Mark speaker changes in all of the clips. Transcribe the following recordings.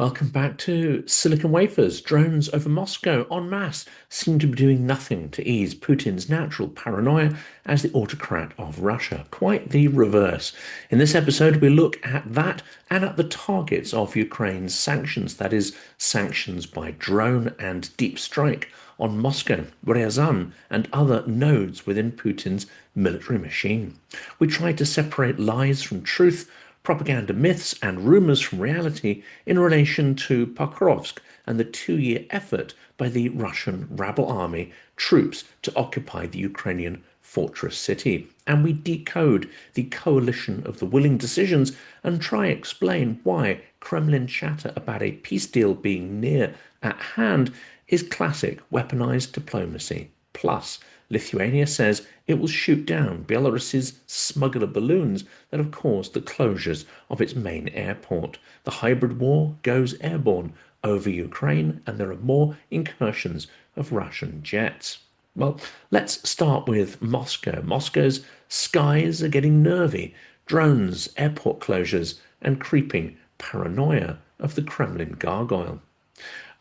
Speaker 1: Welcome back to Silicon Wafers. Drones over Moscow en masse seem to be doing nothing to ease Putin's natural paranoia as the autocrat of Russia. Quite the reverse. In this episode, we look at that and at the targets of Ukraine's sanctions, that is, sanctions by drone and deep strike on Moscow, Ryazan, and other nodes within Putin's military machine. We try to separate lies from truth, propaganda myths and rumours from reality in relation to Pokrovsk and the 2-year effort by the Russian rabble army troops to occupy the Ukrainian fortress city. And we decode the coalition of the willing decisions and try explain why Kremlin chatter about a peace deal being near at hand is classic weaponised diplomacy. Plus, Lithuania says it will shoot down Belarus's smuggler balloons that have caused the closures of its main airport. The hybrid war goes airborne over Ukraine, and there are more incursions of Russian jets. Well, let's start with Moscow. Moscow's skies are getting nervy. Drones, airport closures, and creeping paranoia of the Kremlin gargoyle.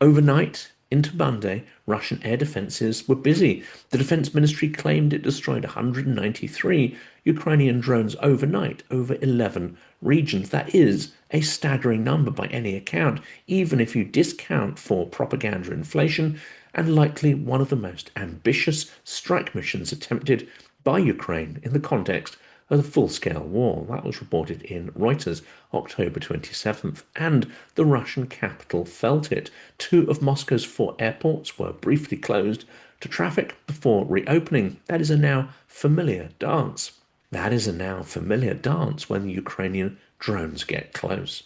Speaker 1: Overnight into Monday, Russian air defenses were busy. The defense ministry claimed it destroyed 193 Ukrainian drones overnight over 11 regions. That is a staggering number by any account, even if you discount for propaganda inflation, and likely one of the most ambitious strike missions attempted by Ukraine in the context of the full-scale war. That was reported in Reuters October 27th, and the Russian capital felt it. 2 of Moscow's 4 airports were briefly closed to traffic before reopening. That is a now familiar dance. That is a now familiar dance when the Ukrainian drones get close.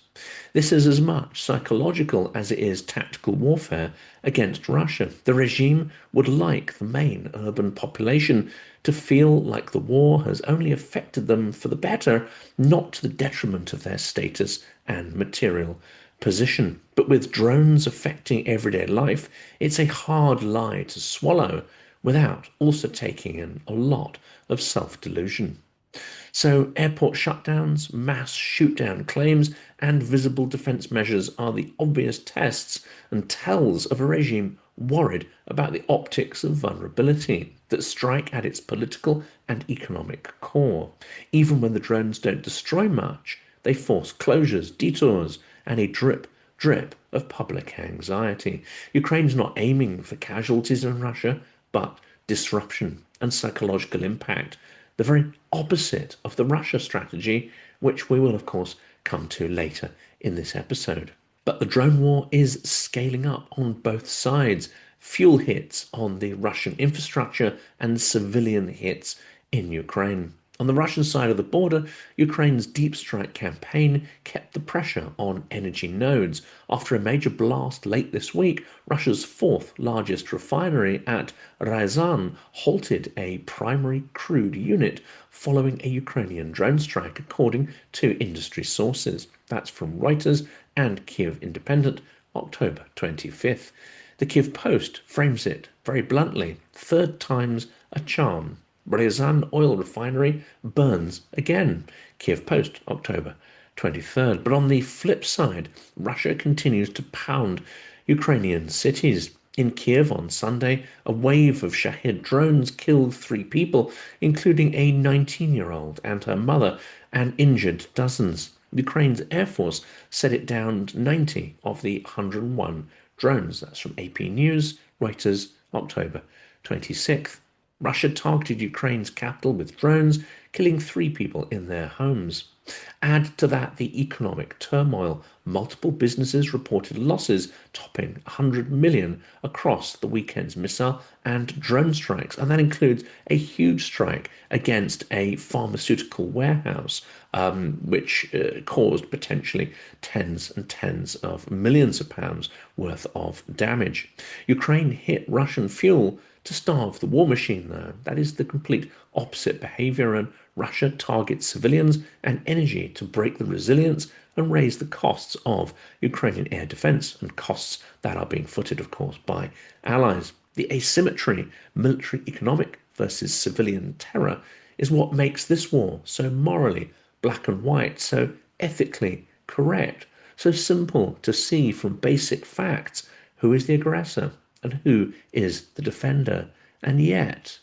Speaker 1: This is as much psychological as it is tactical warfare against Russia. The regime would like the main urban population to feel like the war has only affected them for the better, not to the detriment of their status and material position. But with drones affecting everyday life, it's a hard lie to swallow without also taking in a lot of self-delusion. So, airport shutdowns, mass shoot-down claims, and visible defense measures are the obvious tests and tells of a regime worried about the optics of vulnerability that strike at its political and economic core. Even when the drones don't destroy much, they force closures, detours, and a drip of public anxiety. Ukraine's not aiming for casualties in Russia, but disruption and psychological impact, the very opposite of the Russia strategy, which we will, of course, come to later in this episode. But the drone war is scaling up on both sides. Fuel hits on the Russian infrastructure and civilian hits in Ukraine. On the Russian side of the border, Ukraine's deep strike campaign kept the pressure on energy nodes. After a major blast late this week, Russia's 4th largest refinery at Ryazan halted a primary crude unit following a Ukrainian drone strike, according to industry sources. That's from Reuters and KYIV Independent, October 25th. The KYIV Post frames it very bluntly: third time's a charm. Ryazan oil refinery burns again. KYIV Post, October 23rd. But on the flip side, Russia continues to pound Ukrainian cities. In Kiev on Sunday, a wave of Shahid drones killed 3 people, including a 19-year-old and her mother, and injured dozens. Ukraine's Air Force said it downed 90 of the 101 drones. That's from AP News, Reuters, October 26th. Russia targeted Ukraine's capital with drones, killing 3 people in their homes. Add to that the economic turmoil. Multiple businesses reported losses topping 100 million across the weekend's missile and drone strikes. And that includes a huge strike against a pharmaceutical warehouse, which caused potentially tens and tens of millions of pounds worth of damage. Ukraine hit Russian fuel to starve the war machine, though. That is the complete opposite behavior, and Russia targets civilians and energy to break the resilience and raise the costs of Ukrainian air defense, and costs that are being footed, of course, by allies. The asymmetry, military economic versus civilian terror, is what makes this war so morally black and white, so ethically correct. So simple to see from basic facts who is the aggressor and who is the defender. And yet,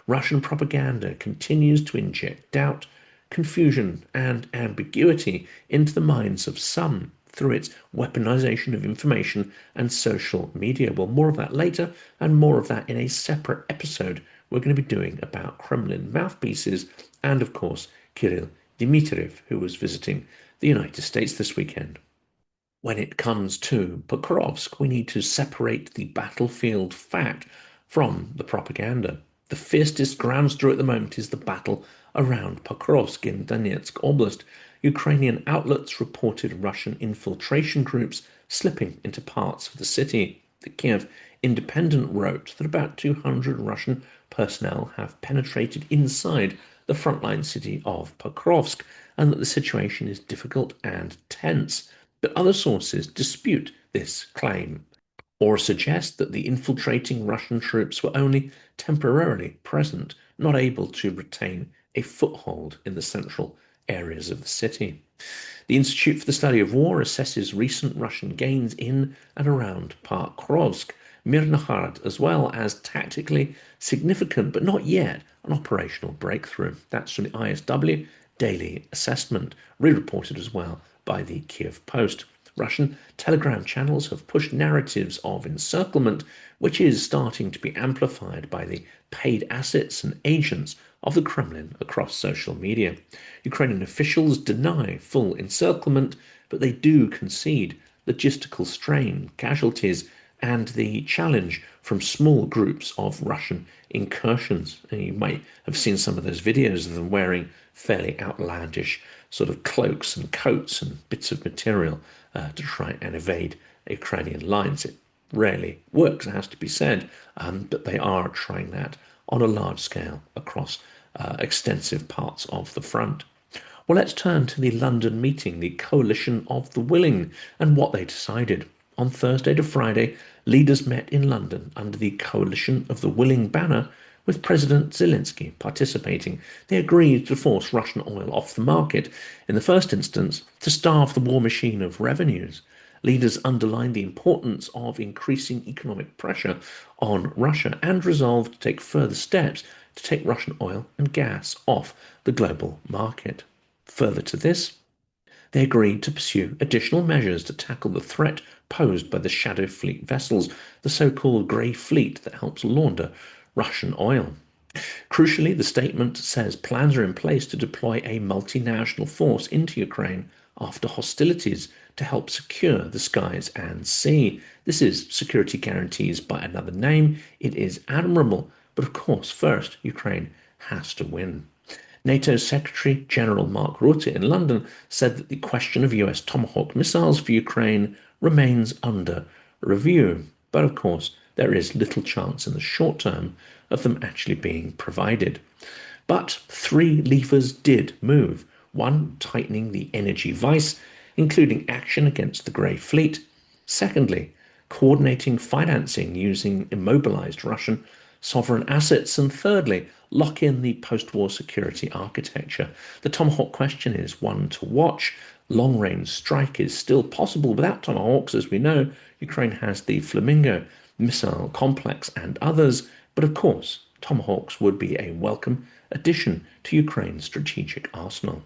Speaker 1: Russian propaganda continues to inject doubt, confusion, and ambiguity into the minds of some through its weaponization of information and social media. Well, more of that later, and more of that in a separate episode we're going to be doing about Kremlin mouthpieces and, of course, Kirill Dmitriev, who was visiting the United States this weekend. When it comes to Pokrovsk, we need to separate the battlefield fact from the propaganda. The fiercest ground stir at the moment is the battle around Pokrovsk in Donetsk Oblast. Ukrainian outlets reported Russian infiltration groups slipping into parts of the city. The Kiev Independent wrote that about 200 Russian personnel have penetrated inside the frontline city of Pokrovsk and that the situation is difficult and tense. But other sources dispute this claim or suggest that the infiltrating Russian troops were only temporarily present, not able to retain a foothold in the central areas of the city. The Institute for the Study of War assesses recent Russian gains in and around Pokrovsk, Mirnohard, as well as tactically significant but not yet an operational breakthrough. That's from the ISW Daily Assessment, re-reported as well by the Kiev Post. Russian telegram channels have pushed narratives of encirclement, which is starting to be amplified by the paid assets and agents of the Kremlin across social media. Ukrainian officials deny full encirclement, but they do concede logistical strain, casualties, and the challenge from small groups of Russian incursions. And you might have seen some of those videos of them wearing fairly outlandish sort of cloaks and coats and bits of material to try and evade Ukrainian lines. It rarely works, it has to be said, but they are trying that on a large scale across extensive parts of the front. Well, let's turn to the London meeting, the Coalition of the Willing, and what they decided. On Thursday to Friday, leaders met in London under the Coalition of the Willing banner, with President Zelensky participating. They agreed to force Russian oil off the market, in the first instance, to starve the war machine of revenues. Leaders underlined the importance of increasing economic pressure on Russia and resolved to take further steps to take Russian oil and gas off the global market. Further to this, they agreed to pursue additional measures to tackle the threat posed by the shadow fleet vessels, the so-called grey fleet that helps launder Russian oil. Crucially, the statement says plans are in place to deploy a multinational force into Ukraine after hostilities to help secure the skies and sea. This is security guarantees by another name. It is admirable, but of course, first, Ukraine has to win. NATO Secretary General Mark Rutte in London said that the question of US Tomahawk missiles for Ukraine remains under review. But of course, there is little chance in the short term of them actually being provided. But three levers did move. One, tightening the energy vice, including action against the Grey Fleet. Secondly, coordinating financing using immobilized Russian sovereign assets. And thirdly, lock in the post-war security architecture. The Tomahawk question is one to watch. Long-range strike is still possible without Tomahawks. As we know, Ukraine has the Flamingo missile complex and others. But of course, Tomahawks would be a welcome addition to Ukraine's strategic arsenal.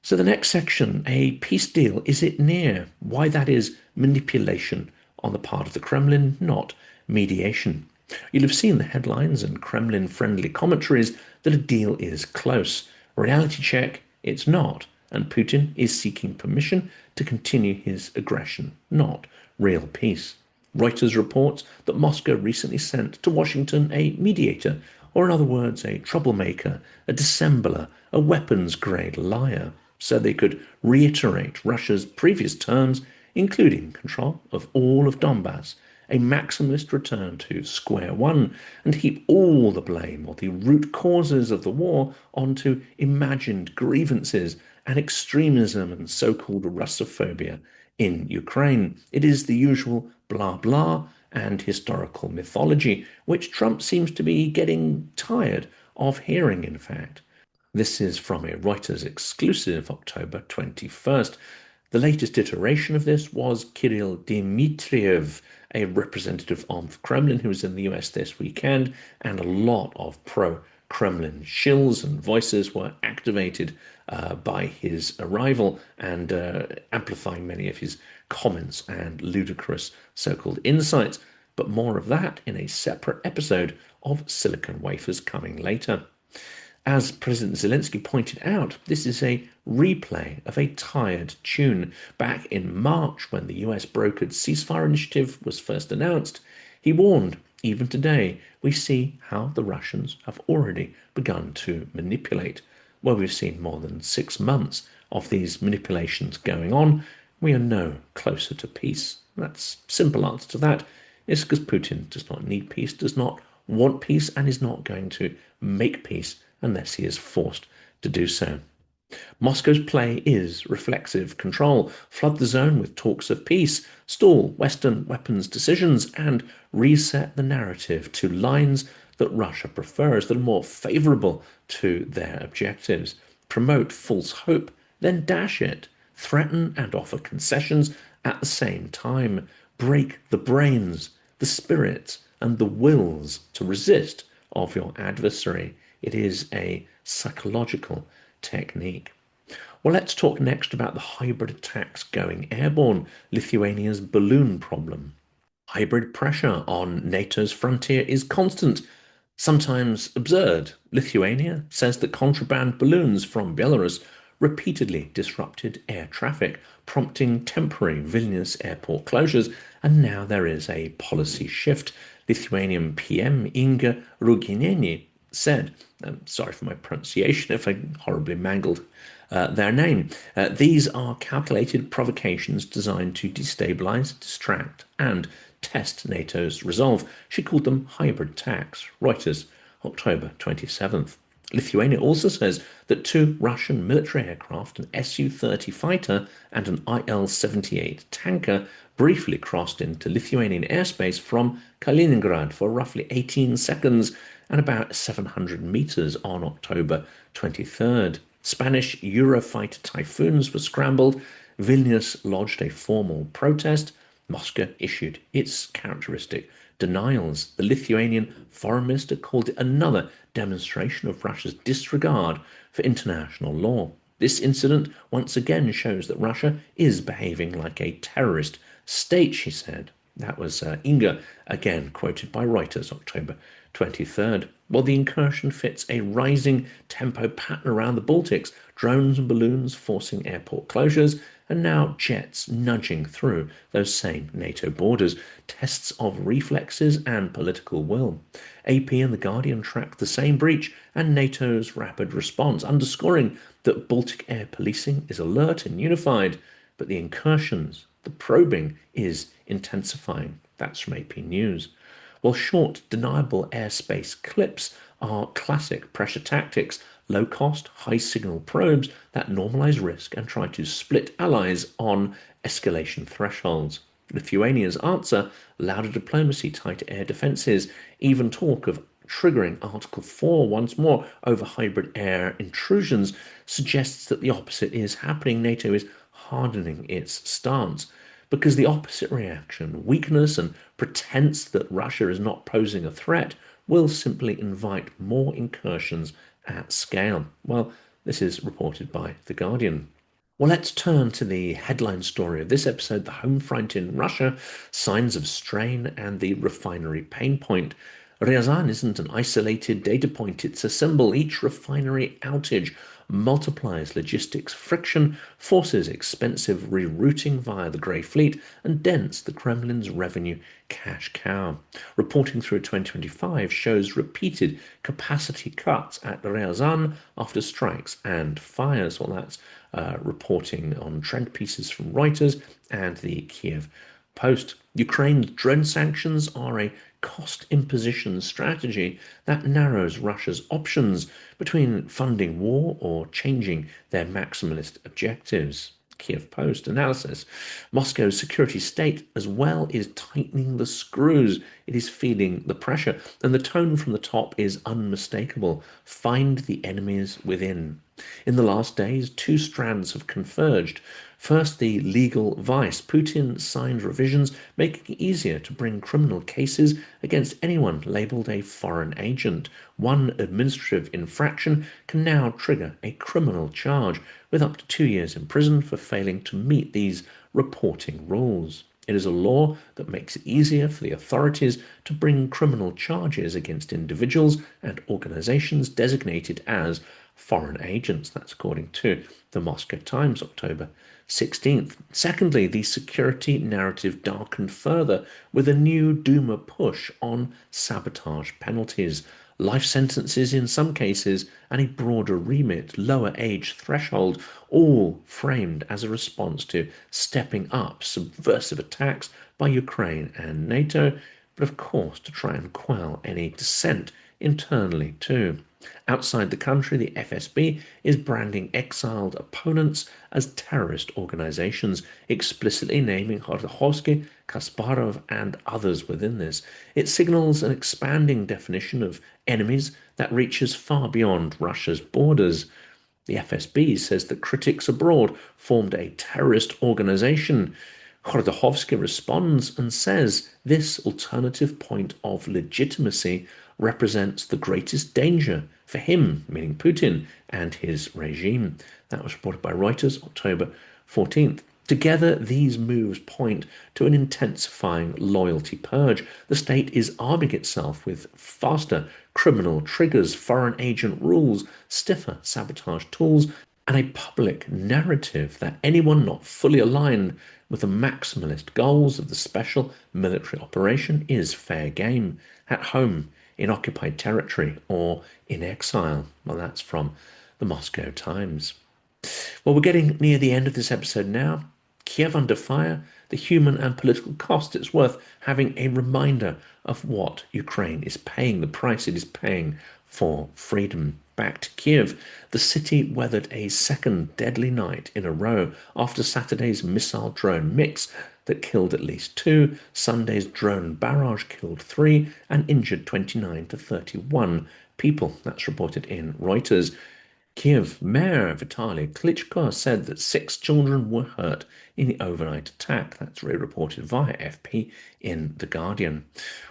Speaker 1: So the next section, a peace deal, is it near? Why that is manipulation on the part of the Kremlin, not mediation. You'll have seen the headlines and Kremlin-friendly commentaries that a deal is close. Reality check, it's not, and Putin is seeking permission to continue his aggression, not real peace. Reuters reports that Moscow recently sent to Washington a mediator, or in other words, a troublemaker, a dissembler, a weapons-grade liar, so they could reiterate Russia's previous terms, including control of all of Donbass, a maximalist return to square one, and heap all the blame or the root causes of the war onto imagined grievances and extremism and so-called Russophobia in Ukraine. It is the usual blah blah and historical mythology, which Trump seems to be getting tired of hearing, in fact. This is from a Reuters exclusive, October 21st. The latest iteration of this was Kirill Dmitriev, a representative of the Kremlin who was in the US this weekend, and a lot of pro-Kremlin shills and voices were activated by his arrival and amplifying many of his comments and ludicrous so-called insights. But more of that in a separate episode of Silicon Wafers coming later. As President Zelensky pointed out, this is a replay of a tired tune. Back in March, when the US brokered ceasefire initiative was first announced, he warned, even today, we see how the Russians have already begun to manipulate. Well, we've seen more than 6 months of these manipulations going on. We are no closer to peace. That's simple answer to that is because Putin does not need peace, does not want peace, and is not going to make peace unless he is forced to do so. Moscow's play is reflexive control. Flood the zone with talks of peace, stall Western weapons decisions, and reset the narrative to lines that Russia prefers, that are more favorable to their objectives. Promote false hope, then dash it. Threaten and offer concessions at the same time. Break the brains, the spirits, and the wills to resist of your adversary. It is a psychological technique. Well, let's talk next about the hybrid attacks going airborne, Lithuania's balloon problem. Hybrid pressure on NATO's frontier is constant, sometimes absurd. Lithuania says that contraband balloons from Belarus repeatedly disrupted air traffic, prompting temporary Vilnius airport closures, and now there is a policy shift. Lithuanian PM Inga Rugineni said, I'm sorry for my pronunciation if I horribly mangled their name, these are calculated provocations designed to destabilize, distract, and test NATO's resolve. She called them hybrid attacks. Reuters, October 27th. Lithuania also says that 2 Russian military aircraft, an Su-30 fighter and an Il-78 tanker, briefly crossed into Lithuanian airspace from Kaliningrad for roughly 18 seconds and about 700 meters on October 23rd. Spanish Eurofighter Typhoons were scrambled. Vilnius lodged a formal protest. Moscow issued its characteristic denials. The Lithuanian foreign minister called it another demonstration of Russia's disregard for international law. This incident once again shows that Russia is behaving like a terrorist state, she said. That was Inga, again quoted by Reuters, October 23rd. Well, the incursion fits a rising tempo pattern around the Baltics, drones and balloons forcing airport closures, and now jets nudging through those same NATO borders, tests of reflexes and political will. AP and The Guardian tracked the same breach and NATO's rapid response, underscoring that Baltic air policing is alert and unified, but the incursions, the probing, is intensifying. That's from AP News. While short, deniable airspace clips are classic pressure tactics, low-cost, high-signal probes that normalize risk and try to split allies on escalation thresholds. Lithuania's answer, louder diplomacy tied to air defences, even talk of triggering Article 4 once more over hybrid air intrusions, suggests that the opposite is happening. NATO is hardening its stance. Because the opposite reaction, weakness and pretense that Russia is not posing a threat, will simply invite more incursions at scale. Well, this is reported by The Guardian. Well, let's turn to the headline story of this episode, the home front in Russia, signs of strain and the refinery pain point. Ryazan isn't an isolated data point, it's a symbol. Each refinery outage multiplies logistics friction, forces expensive rerouting via the Grey Fleet, and dents the Kremlin's revenue cash cow. Reporting through 2025 shows repeated capacity cuts at Ryazan after strikes and fires. Well, that's reporting on trend pieces from Reuters and the Kyiv Post. Ukraine's drone sanctions are a cost imposition strategy that narrows Russia's options between funding war or changing their maximalist objectives. Kiev Post analysis. Moscow's security state as well is tightening the screws. It is feeling the pressure, and the tone from the top is unmistakable. Find the enemies within. In the last days, two strands have converged. First, the legal vice. Putin signed revisions making it easier to bring criminal cases against anyone labelled a foreign agent. One administrative infraction can now trigger a criminal charge with up to 2 years in prison for failing to meet these reporting rules. It is a law that makes it easier for the authorities to bring criminal charges against individuals and organizations designated as foreign agents. That's according to the Moscow Times, October 16th. Secondly, the security narrative darkened further with a new Duma push on sabotage penalties, life sentences in some cases, and a broader remit, lower age threshold, all framed as a response to stepping up subversive attacks by Ukraine and NATO, but of course to try and quell any dissent internally too. Outside the country, the FSB is branding exiled opponents as terrorist organizations, explicitly naming Khodorkovsky, Kasparov, and others within this. It signals an expanding definition of enemies that reaches far beyond Russia's borders. The FSB says that critics abroad formed a terrorist organization. Khodorkovsky responds and says this alternative point of legitimacy represents the greatest danger for him, meaning Putin, and his regime. That was reported by Reuters, October 14th. Together, these moves point to an intensifying loyalty purge. The state is arming itself with faster criminal triggers, foreign agent rules, stiffer sabotage tools, and a public narrative that anyone not fully aligned with the maximalist goals of the special military operation is fair game, at home, in occupied territory, or in exile. Well, that's from the Moscow Times. Well, we're getting near the end of this episode now. Kiev under fire, the human and political cost. It's worth having a reminder of what Ukraine is paying, the price it is paying for freedom. Back to Kiev, the city weathered a second deadly night in a row after Saturday's missile drone mix that killed at least two. Sunday's drone barrage killed 3 and injured 29 to 31 people. That's reported in Reuters. Kiev Mayor Vitaly Klitschko said that 6 children were hurt in the overnight attack. That's reported via FP in The Guardian.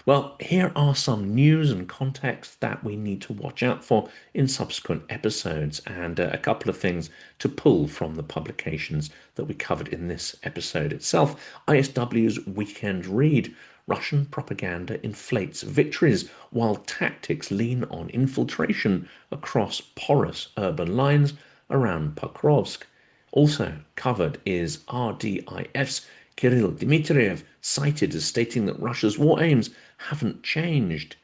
Speaker 1: Well, here are some news and context that we need to watch out for in subsequent episodes, and a couple of things to pull from the publications that we covered in this episode itself. ISW's Weekend Read. Russian propaganda inflates victories while tactics lean on infiltration across porous urban lines around Pokrovsk. Also covered is RDIF's Kirill Dmitriev, cited as stating that Russia's war aims haven't changed.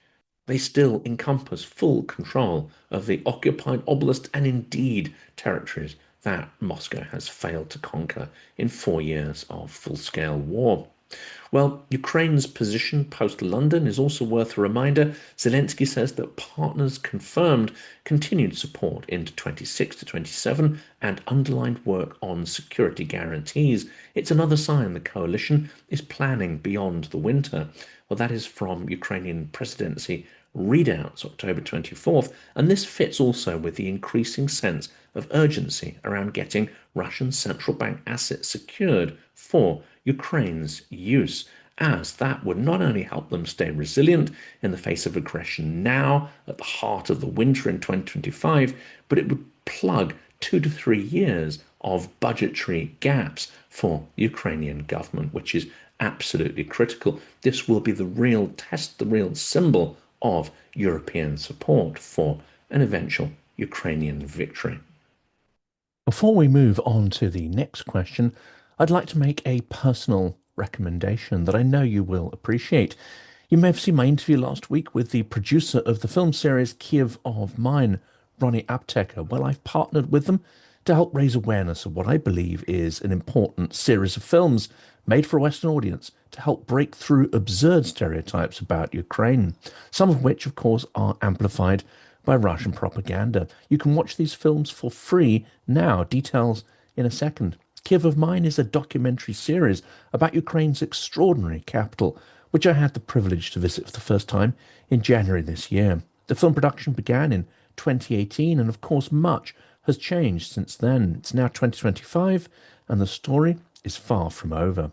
Speaker 1: They still encompass full control of the occupied oblast and indeed territories that Moscow has failed to conquer in 4 years of full-scale war. Well, Ukraine's position post-London is also worth a reminder. Zelensky says that partners confirmed continued support into 26 to 27 and underlined work on security guarantees. It's another sign the coalition is planning beyond the winter. Well, that is from Ukrainian presidency readouts, October 24th, and this fits also with the increasing sense of urgency around getting Russian central bank assets secured for Ukraine's use, as that would not only help them stay resilient in the face of aggression now at the heart of the winter in 2025, but it would plug 2 to 3 years of budgetary gaps for the Ukrainian government, which is absolutely critical. This will be the real test, the real symbol of European support for an eventual Ukrainian victory. Before we move on to the next question, I'd like to make a personal recommendation that I know you will appreciate. You may have seen my interview last week with the producer of the film series KYIV of Mine, Ronnie Apteker. Well, I've partnered with them to help raise awareness of what I believe is an important series of films made for a Western audience to help break through absurd stereotypes about Ukraine, some of which, of course, are amplified by Russian propaganda. You can watch these films for free now. Details in a second. KYIV of Mine is a documentary series about Ukraine's extraordinary capital, which I had the privilege to visit for the first time in January this year. The film production began in 2018, and of course, much has changed since then. It's now 2025, and the story is far from over.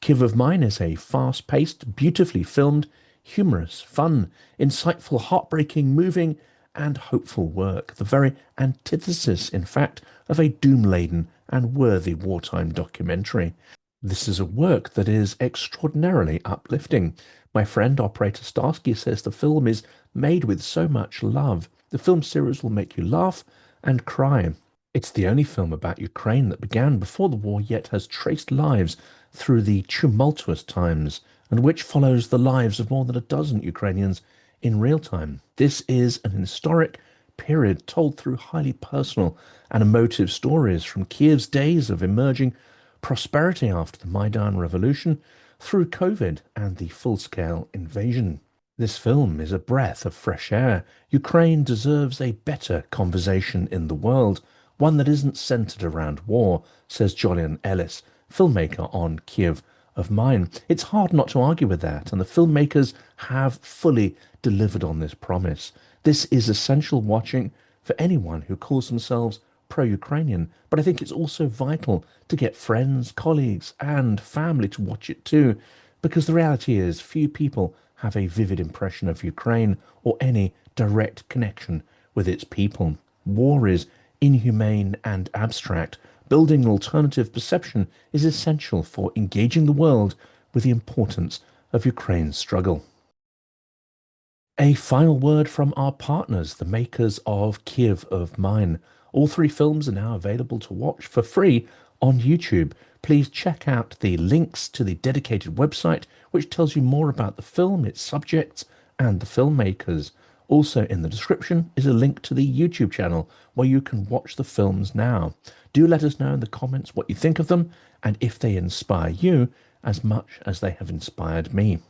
Speaker 1: KYIV of Mine is a fast-paced, beautifully filmed, humorous, fun, insightful, heartbreaking, moving, and hopeful work. The very antithesis, in fact, of a doom-laden and worthy wartime documentary. This is a work that is extraordinarily uplifting. My friend Operator Starsky says the film is made with so much love. The film series will make you laugh and cry. It's the only film about Ukraine that began before the war yet has traced lives through the tumultuous times, and which follows the lives of more than a dozen Ukrainians in real time. This is an historic period told through highly personal and emotive stories from Kiev's days of emerging prosperity after the Maidan Revolution through COVID and the full-scale invasion. This film is a breath of fresh air. Ukraine deserves a better conversation in the world, one that isn't centered around war, says Jolyon Ellis, filmmaker on KYIV of Mine. It's hard not to argue with that, and the filmmakers have fully delivered on this promise. This is essential watching for anyone who calls themselves pro-Ukrainian, but I think it's also vital to get friends, colleagues, and family to watch it too, because the reality is few people have a vivid impression of Ukraine or any direct connection with its people. War is inhumane and abstract. Building an alternative perception is essential for engaging the world with the importance of Ukraine's struggle. A final word from our partners, the makers of KYIV of Mine. All three films are now available to watch for free on YouTube. Please check out the links to the dedicated website, which tells you more about the film, its subjects, and the filmmakers. Also in the description is a link to the YouTube channel where you can watch the films now. Do let us know in the comments what you think of them and if they inspire you as much as they have inspired me.